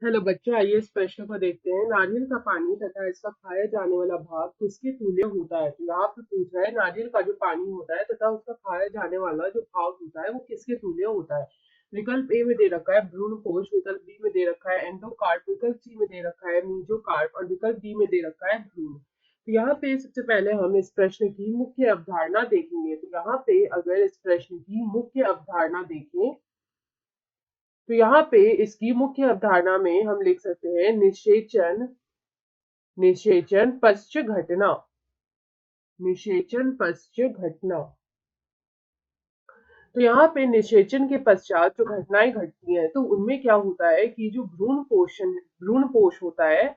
Hello बच्चों, आइए इस प्रश्न को देखते हैं। नारियल का पानी तथा इसका खाया जाने वाला भाग किसके तुल्य होता है? तो यहाँ पे पूछ रहा है नारियल का जो पानी होता है तथा उसका खाया जाने वाला जो भाग होता है वो किसके तुल्य होता है। विकल्प ए में दे रखा है भ्रूणपोष, विकल्प बी में दे रखा है एंडोकार्प, विकल्प सी में दे रखा है मीजोकार्प और विकल्प डी में दे रखा है भ्रूण। तो यहाँ पे सबसे पहले हम इस प्रश्न की मुख्य अवधारणा देखेंगे। तो यहाँ पे अगर इस प्रश्न की मुख्य अवधारणा देखें तो यहाँ पे इसकी मुख्य अवधारणा में हम लिख सकते हैं निषेचन, निषेचन पश्च घटना, निषेचन पश्च घटना। तो यहाँ पे निषेचन के पश्चात जो घटनाएं घटती हैं तो उनमें क्या होता है कि जो भ्रूणपोष होता है,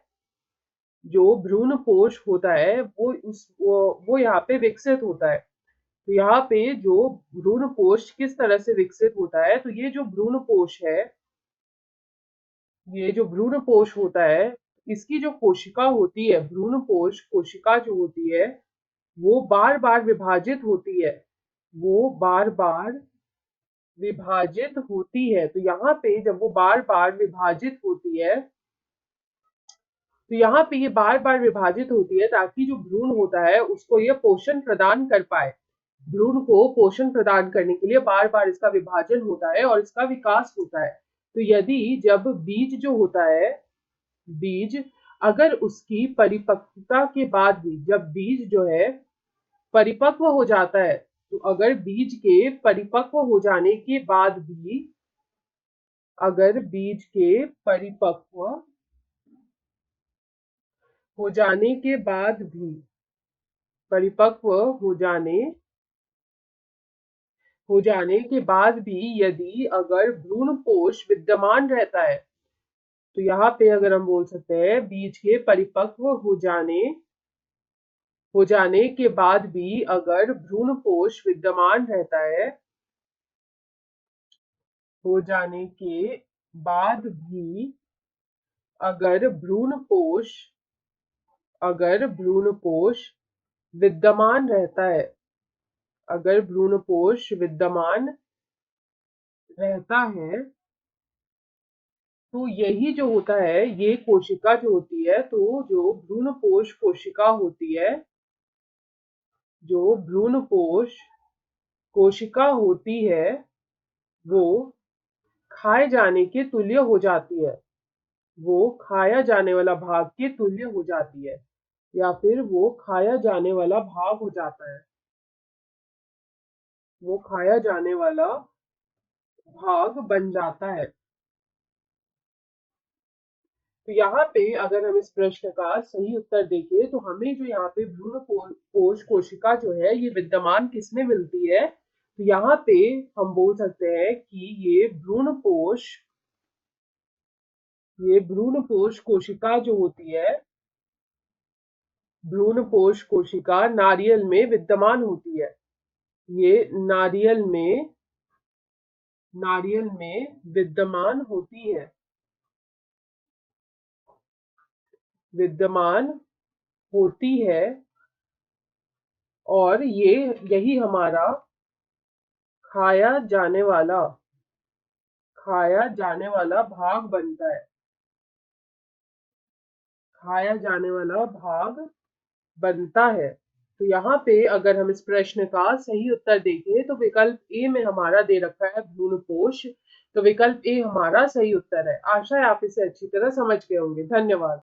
जो भ्रूणपोष होता है वो यहाँ पे विकसित होता है। तो यहाँ पे जो भ्रूणपोष किस तरह से विकसित होता है, तो ये जो भ्रूणपोष है, ये जो भ्रूणपोष होता है, इसकी जो कोशिका होती है, भ्रूणपोष कोशिका जो होती है वो बार बार विभाजित होती है, वो बार बार विभाजित होती है। तो यहाँ पे जब वो बार बार विभाजित होती है, तो यहाँ पे ये बार बार विभाजित होती है ताकि जो भ्रूण होता है उसको ये पोषण प्रदान कर पाए। भ्रूण को पोषण प्रदान करने के लिए बार बार इसका विभाजन होता है और इसका विकास होता है। तो यदि जब बीज जो होता है, बीज अगर उसकी परिपक्वता के बाद भी, जब बीज जो है परिपक्व हो जाता है, तो अगर बीज के परिपक्व हो जाने के बाद भी, अगर बीज के परिपक्व हो जाने के बाद भी, परिपक्व हो जाने के बाद भी यदि अगर भ्रूणपोष विद्यमान रहता है, तो यहाँ पे अगर हम बोल सकते हैं बीज के परिपक्व हो जाने के बाद भी अगर भ्रूणपोष विद्यमान रहता है, हो जाने के बाद भी अगर भ्रूणपोष विद्यमान रहता है, अगर भ्रूणपोष विद्यमान रहता है, तो यही जो होता है, ये कोशिका जो होती है, तो जो भ्रूणपोष कोशिका होती है, जो भ्रूणपोष कोशिका होती है वो खाए जाने के तुल्य हो जाती है, वो खाया जाने वाला भाग के तुल्य हो जाती है, या फिर वो खाया जाने वाला भाग हो जाता है, वो खाया जाने वाला भाग बन जाता है। तो यहाँ पे अगर हम इस प्रश्न का सही उत्तर देखें तो हमें जो यहाँ पे भ्रूणपोष कोशिका जो है ये विद्यमान किसमें मिलती है, तो यहाँ पे हम बोल सकते हैं कि ये भ्रूणपोष कोशिका जो होती है, भ्रूणपोष कोशिका नारियल में विद्यमान होती है। ये नारियल में विद्यमान होती है, विद्यमान होती है, और यही हमारा खाया जाने वाला भाग बनता है, खाया जाने वाला भाग बनता है। तो यहाँ पे अगर हम इस प्रश्न का सही उत्तर देखें तो विकल्प ए में हमारा दे रखा है भ्रूणपोष, तो विकल्प ए हमारा सही उत्तर है। आशा है आप इसे अच्छी तरह समझ गए होंगे। धन्यवाद।